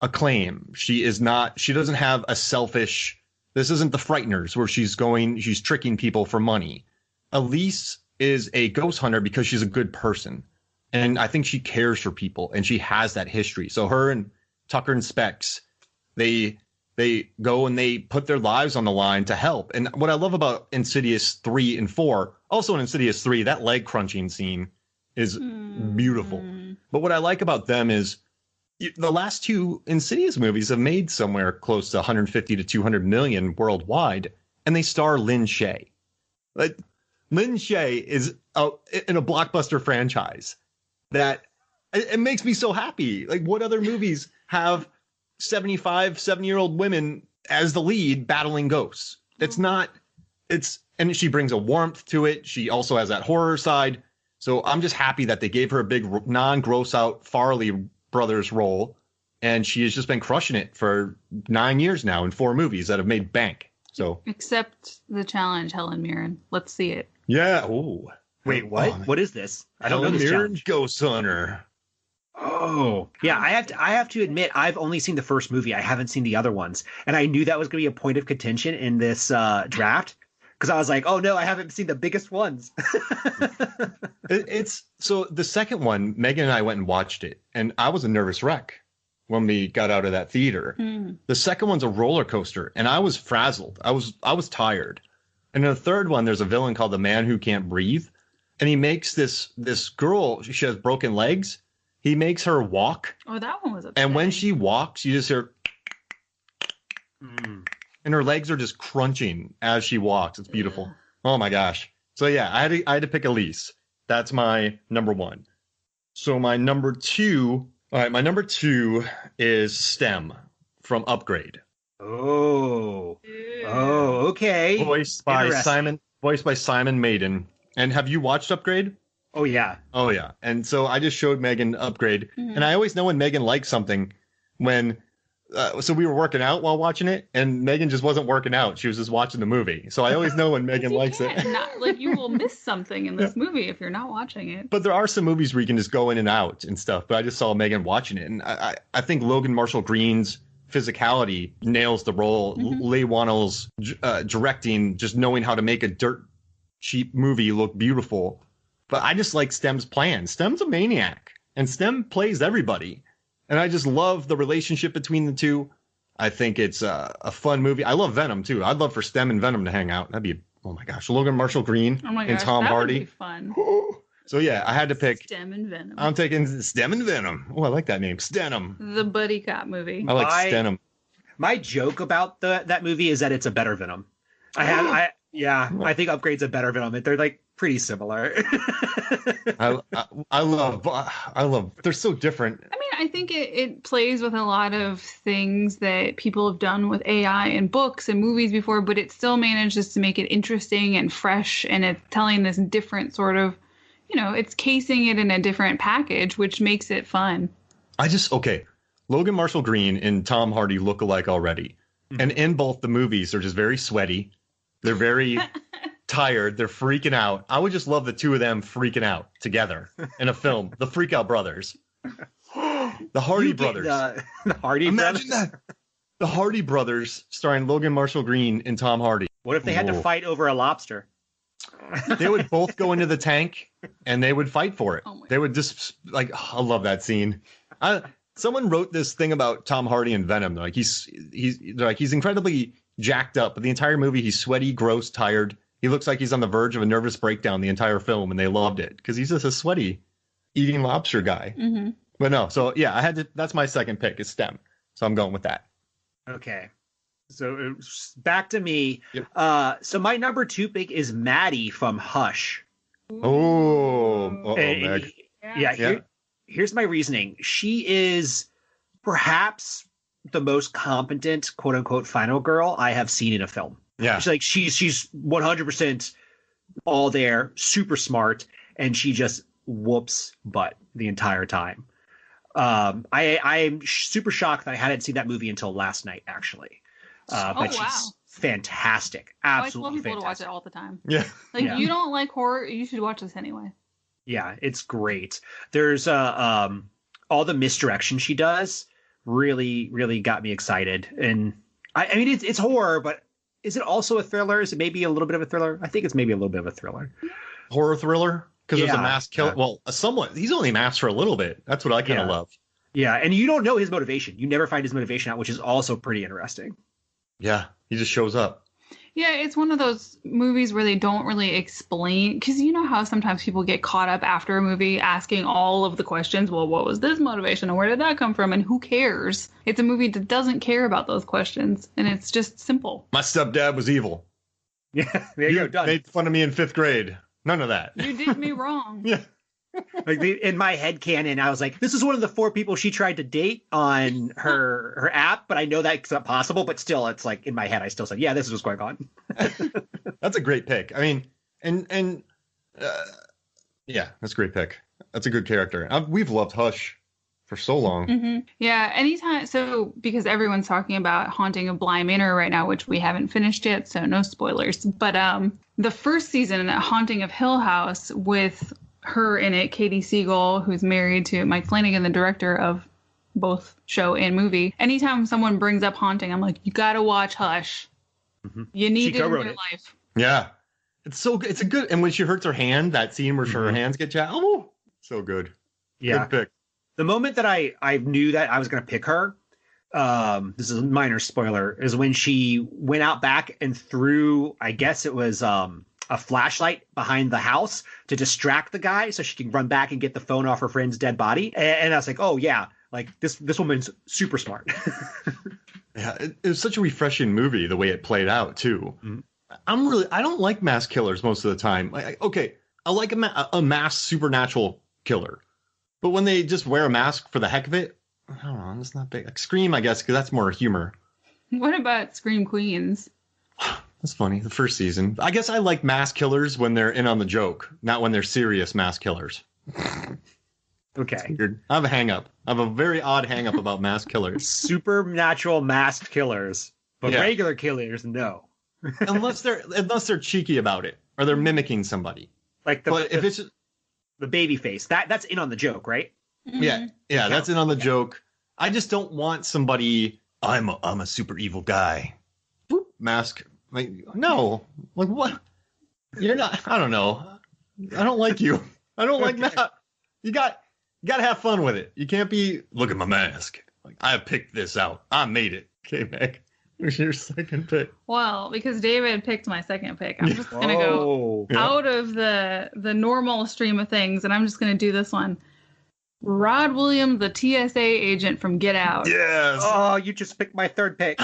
acclaim. She doesn't have a selfish, this isn't the Frighteners where she's tricking people for money. Elise is a ghost hunter because she's a good person. And I think she cares for people and she has that history. So her and Tucker and Specs, they go and they put their lives on the line to help. And what I love about Insidious 3 and 4, also in Insidious 3, that leg crunching scene is beautiful. But what I like about them is the last two Insidious movies have made somewhere close to 150 to 200 million worldwide, and they star Lin Shaye. Like, Lin Shaye is in a blockbuster franchise that it makes me so happy. Like, what other movies have 70-year-old women as the lead battling ghosts? And she brings a warmth to it. She also has that horror side. So I'm just happy that they gave her a big non-gross out Farley brothers role. And she has just been crushing it for 9 years now in 4 movies that have made bank. So accept the challenge, Helen Mirren. Let's see it. Yeah. Ooh. Wait, what? What is this? I don't know this Mirren challenge. Ghost Hunter. Oh, yeah. I have to admit, I've only seen the first movie. I haven't seen the other ones, and I knew that was going to be a point of contention in this draft because I was like, oh no, I haven't seen the biggest ones. It's so the second one, Megan and I went and watched it, and I was a nervous wreck when we got out of that theater. The second one's a roller coaster, and I was frazzled. I was tired. And in the third one, there's a villain called the Man Who Can't Breathe, and he makes this girl. She has broken legs. He makes her walk. Oh, that one was upsetting. And when she walks, you just hear, and her legs are just crunching as she walks. It's beautiful. Yeah. Oh my gosh. So yeah, I had to pick Elise. That's my number one. So my number two. All right, my number two is STEM from Upgrade. Oh, okay. Voiced by Simon Maiden. And have you watched Upgrade? Oh yeah. And so I just showed Megan Upgrade, and I always know when Megan likes something when. So we were working out while watching it, and Megan just wasn't working out. She was just watching the movie. So I always know when Megan likes it. Like, you will miss something in this movie if you're not watching it. But there are some movies where you can just go in and out and stuff. But I just saw Megan watching it, and I think Logan Marshall Green's physicality nails the role. Leigh Whannell's directing, just knowing how to make a dirt cheap movie look beautiful. But I just like STEM's plan. STEM's a maniac, and STEM plays everybody. And I just love the relationship between the two. I think it's a fun movie. I love Venom, too. I'd love for STEM and Venom to hang out. That'd be, oh my gosh, Logan Marshall Green and Tom Hardy. Would be fun. So yeah, I had to pick STEM and Venom. I'm taking STEM and Venom. Oh, I like that name. Stenham. The buddy cop movie. I like Stenham. My joke about that movie is that it's a better Venom. I think Upgrade's a better Venom. They're like pretty similar. I love. They're so different. I mean, I think it plays with a lot of things that people have done with AI in books and movies before, but it still manages to make it interesting and fresh, and it's telling this different sort of, it's casing it in a different package, which makes it fun. Logan Marshall Green and Tom Hardy look alike already. And in both the movies, they're just very sweaty. They're very tired. They're freaking out. I would just love the two of them freaking out together in a film. The Freak Out Brothers. The Hardy Brothers. The Hardy Imagine Brothers. that. The Hardy Brothers starring Logan Marshall Green and Tom Hardy. What if they had to fight over a lobster? They would both go into the tank and they would fight for it. They would just I love that scene. Someone wrote this thing about Tom Hardy and Venom. Like he's incredibly jacked up, but the entire movie he's sweaty, gross, tired. He looks like he's on the verge of a nervous breakdown the entire film, and they loved it because he's just a sweaty eating lobster guy. But no, so yeah, I had to. That's my second pick is STEM, so I'm going with that. Okay, so back to me. Yep. So my number 2 pick is Maddie from Hush. Meg. Here's my reasoning. She is perhaps the most competent, quote unquote, final girl I have seen in a film. Yeah. She's 100% all there, super smart, and she just whoops butt the entire time. I'm super shocked that I hadn't seen that movie until last night, actually. But she's fantastic. Absolutely I tell people fantastic. to watch it all the time. Yeah. You don't like horror, you should watch this anyway. Yeah, it's great. There's all the misdirection she does really, really got me excited. And I mean, it's horror, but is it also a thriller? Is it maybe a little bit of a thriller? I think it's maybe a little bit of a thriller. Horror thriller? Because there's a masked killer. Yeah. Well, somewhat. He's only masked for a little bit. That's what I kind of love. Yeah, and you don't know his motivation. You never find his motivation out, which is also pretty interesting. Yeah, he just shows up. Yeah, it's one of those movies where they don't really explain, because you know how sometimes people get caught up after a movie asking all of the questions. Well, what was this motivation and where did that come from? And who cares? It's a movie that doesn't care about those questions, and it's just simple. My stepdad was evil. Yeah, there you go. Done. Made fun of me in 5th grade. None of that. You did me wrong. Yeah. Like in my head canon, I was like, this is one of the 4 people she tried to date on her app, but I know that's not possible. But still, it's like in my head, I still said, yeah, this is what's going on. That's a great pick. I mean, yeah, that's a great pick. That's a good character. We've loved Hush for so long. Mm-hmm. Yeah, anytime. So because everyone's talking about Haunting of Bly Manor right now, which we haven't finished yet, so no spoilers. But the first season, Haunting of Hill House, with her in it, Katie Siegel, who's married to Mike Flanagan, the director of both show and movie. Anytime someone brings up Haunting, I'm like, you gotta watch Hush. Mm-hmm. You need it in your life. Yeah, it's a good. And when she hurts her hand, that scene where her hands get jacked. Oh, so good. Yeah. Good pick. The moment that I knew that I was going to pick her, this is a minor spoiler, is when she went out back and threw, I guess it was a flashlight behind the house to distract the guy so she can run back and get the phone off her friend's dead body. And I was like, oh yeah, like this woman's super smart. Yeah, it was such a refreshing movie the way it played out too. Mm-hmm. I don't like mass killers most of the time. Okay, I like a masked supernatural killer, but when they just wear a mask for the heck of it, I don't know. It's not big. Like Scream, I guess, because that's more humor. What about Scream Queens? That's funny. The first season. I guess I like mass killers when they're in on the joke, not when they're serious mass killers. Okay. I have a hang up. I have a very odd hang up about mass killers. Supernatural masked killers, but regular killers, no. unless they're cheeky about it or they're mimicking somebody. Like if it's the baby face, that's in on the joke, right? Mm-hmm. Yeah, that's in on the joke. I just don't want somebody. I'm a super evil guy. Boop, mask. Like, no, like what? You're not. I don't know. I don't like you. I don't like that. You got to have fun with it. You can't be. Look at my mask. Like I picked this out. I made it. Okay, Meg. Who's your second pick? Well, because David picked my second pick, I'm just gonna go out of the normal stream of things, and I'm just gonna do this one. Rod Williams, the TSA agent from Get Out. Yes. Oh, you just picked my third pick.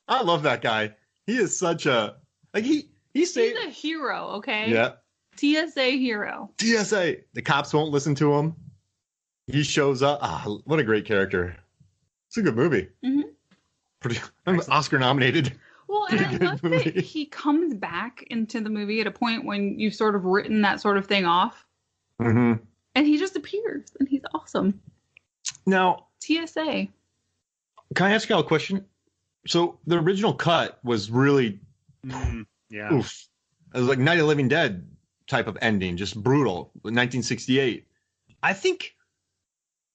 I love that guy. He is such a he's a hero, okay? Yeah. TSA hero. TSA. The cops won't listen to him. He shows up. What a great character. It's a good movie. Mm-hmm. Oscar nominated. Well, and I love that he comes back into the movie at a point when you've sort of written that sort of thing off. Mm-hmm. And he just appears, and he's awesome. Now, TSA. Can I ask y'all a question? So the original cut was really, oof. It was like Night of the Living Dead type of ending, just brutal. 1968. I think.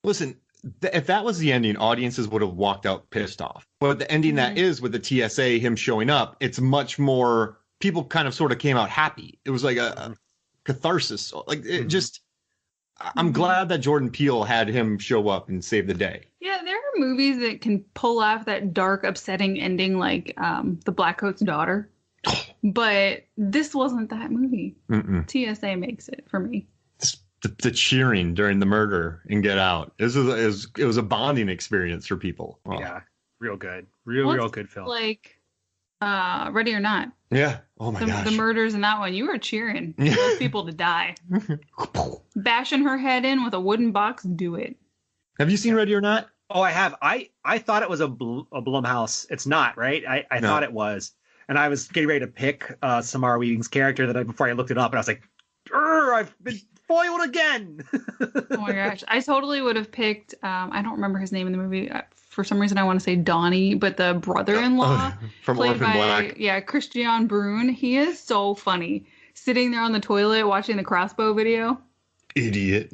Listen, if that was the ending, audiences would have walked out pissed off. But the ending that is with the TSA, him showing up, it's much more. People kind of sort of came out happy. It was like a catharsis. Like it just. I'm glad that Jordan Peele had him show up and save the day. Yeah, there are movies that can pull off that dark, upsetting ending, like The Blackcoat's Daughter. But this wasn't that movie. TSA makes it for me. The cheering during the murder in Get Out. It was a bonding experience for people. Oh. Yeah, real good. Real good film. Like Ready or Not. Yeah. Oh my gosh. The murders in that one, you were cheering for those people to die. Bashing her head in with a wooden box, do it. Have you seen Ready or Not? Oh, I have. I thought it was a Blumhouse. It's not, right? I thought it was. And I was getting ready to pick Samara Weaving's character before I looked it up, and I was like, I've been foiled again. Oh my gosh. I totally would have picked, I don't remember his name in the movie. For some reason, I want to say Donnie, but the brother-in-law from played Orphan by, Black. Yeah, Christian Brune. He is so funny. Sitting there on the toilet watching the Crossbow video. Idiot.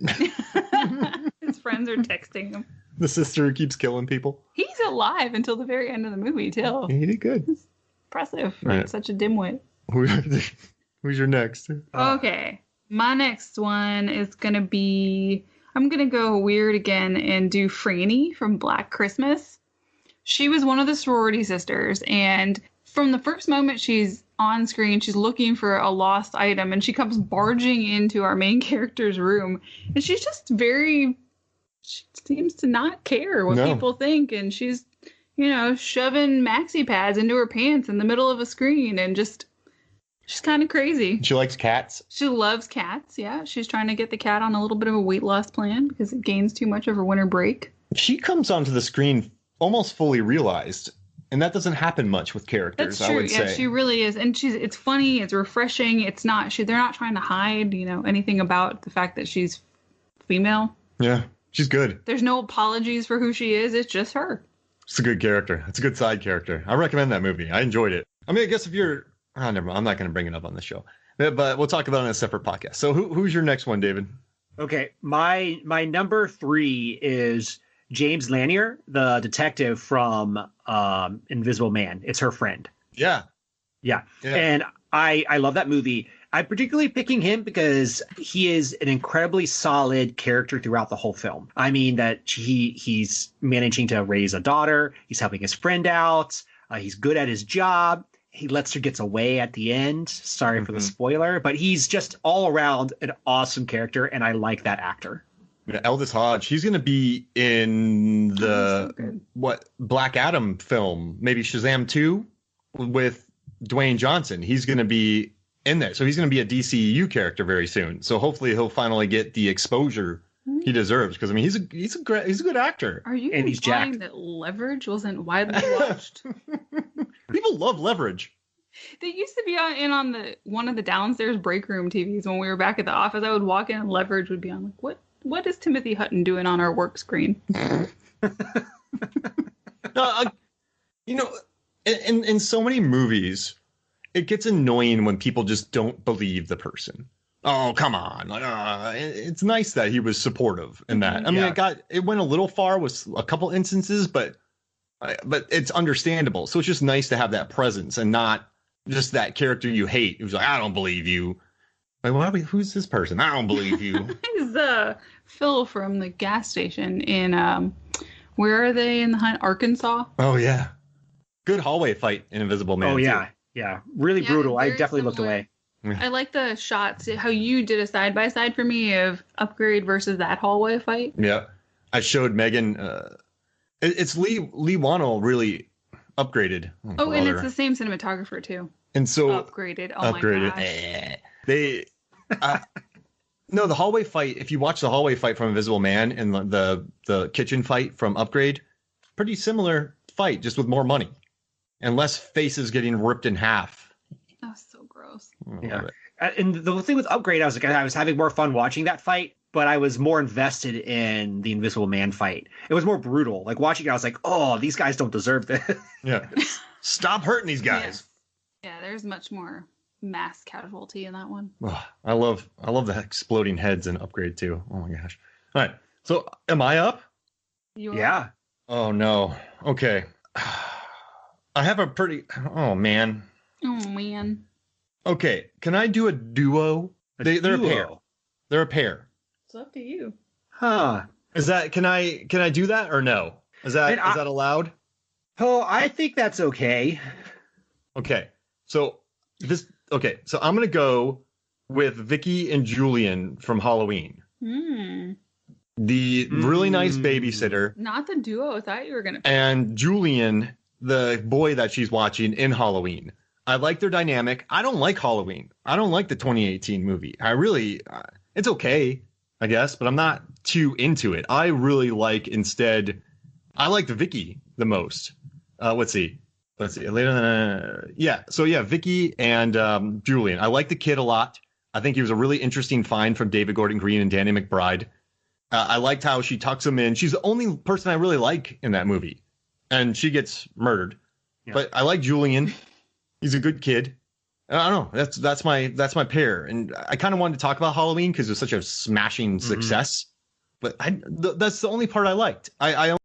His friends are texting him. The sister who keeps killing people. He's alive until the very end of the movie, too. He did good. It's impressive. Right. Such a dimwit. Who's your next? Okay. My next one is going to be... I'm going to go weird again and do Franny from Black Christmas. She was one of the sorority sisters, and from the first moment she's on screen, she's looking for a lost item, and she comes barging into our main character's room, and she's just she seems to not care what people think, and she's, shoving maxi pads into her pants in the middle of a screen, and she's kind of crazy. She likes cats. She loves cats, yeah. She's trying to get the cat on a little bit of a weight loss plan because it gains too much over winter break. She comes onto the screen almost fully realized, and that doesn't happen much with characters. That's true. I would say. Yeah, she really is, and it's funny. It's refreshing. It's not. They're not trying to hide, anything about the fact that she's female. Yeah, she's good. There's no apologies for who she is. It's just her. It's a good character. It's a good side character. I recommend that movie. I enjoyed it. I mean, I guess if you're, never mind. I'm not going to bring it up on the show, but we'll talk about it in a separate podcast. So who's your next one, David? Okay, my number 3 is James Lanier, the detective from Invisible Man. It's her friend. Yeah. And I love that movie. I'm particularly picking him because he is an incredibly solid character throughout the whole film. I mean that he's managing to raise a daughter. He's helping his friend out. He's good at his job. He lets her get away at the end. Sorry for the spoiler, but he's just all around an awesome character, and I like that actor. Yeah, Aldous Hodge. He's going to be in the Black Adam film, maybe Shazam 2 with Dwayne Johnson. He's going to be in there. So he's going to be a DCEU character very soon. So hopefully he'll finally get the exposure he deserves, because I mean he's a good actor. Are you and implying that Leverage wasn't widely watched? People love Leverage. They used to be on one of the downstairs break room TVs when we were back at the office. I would walk in and Leverage would be on, like, what is Timothy Hutton doing on our work screen? In so many movies, it gets annoying when people just don't believe the person. Oh, come on. It's nice that he was supportive in that. I mean, it went a little far with a couple instances, but it's understandable. So it's just nice to have that presence and not just that character you hate who's like, I don't believe you. Like, who's this person? I don't believe you. He's Phil from the gas station in, where are they in the hunt? Arkansas? Oh, yeah. Good hallway fight in Invisible Man. Oh, yeah. Too. Yeah. Really brutal. I definitely looked away. I like the shots, how you did a side-by-side for me of Upgrade versus that hallway fight. Yeah. I showed Megan, it's Lee Wannell really upgraded. Oh, and it's the same cinematographer, too. And so... Upgraded. Oh, my gosh. They... no, the hallway fight, if you watch the hallway fight from Invisible Man and the kitchen fight from Upgrade, pretty similar fight, just with more money. And less faces getting ripped in half. That was so gross. Yeah. And the thing with Upgrade, I was having more fun watching that fight, but I was more invested in the Invisible Man fight. It was more brutal. Like watching it, I was like, oh, these guys don't deserve this. Yeah. Stop hurting these guys. Yeah, there's much more mass casualty in that one. Oh, I love the exploding heads in Upgrade too. Oh my gosh. All right. So am I up? Yeah. Oh no. Okay. I have a pretty... Oh, man. Oh, man. Okay. Can I do a duo? They're a pair. They're a pair. It's up to you. Huh. Is that... Can I do that or no? Is that allowed? Oh, I think that's okay. Okay. So I'm going to go with Vicky and Julian from Halloween. The really nice babysitter. Not the duo I thought you were going to... And Julian... the boy that she's watching in Halloween. I like their dynamic. I don't like Halloween. I don't like the 2018 movie. It's okay, I guess, but I'm not too into it. I really like I like the Vicky the most. Let's see. Vicky and Julian. I like the kid a lot. I think he was a really interesting find from David Gordon Green and Danny McBride. I liked how she tucks him in. She's the only person I really like in that movie. And she gets murdered, but I like Julian. He's a good kid. I don't know. That's my pair. And I kind of wanted to talk about Halloween because it was such a smashing success. But that's the only part I liked. I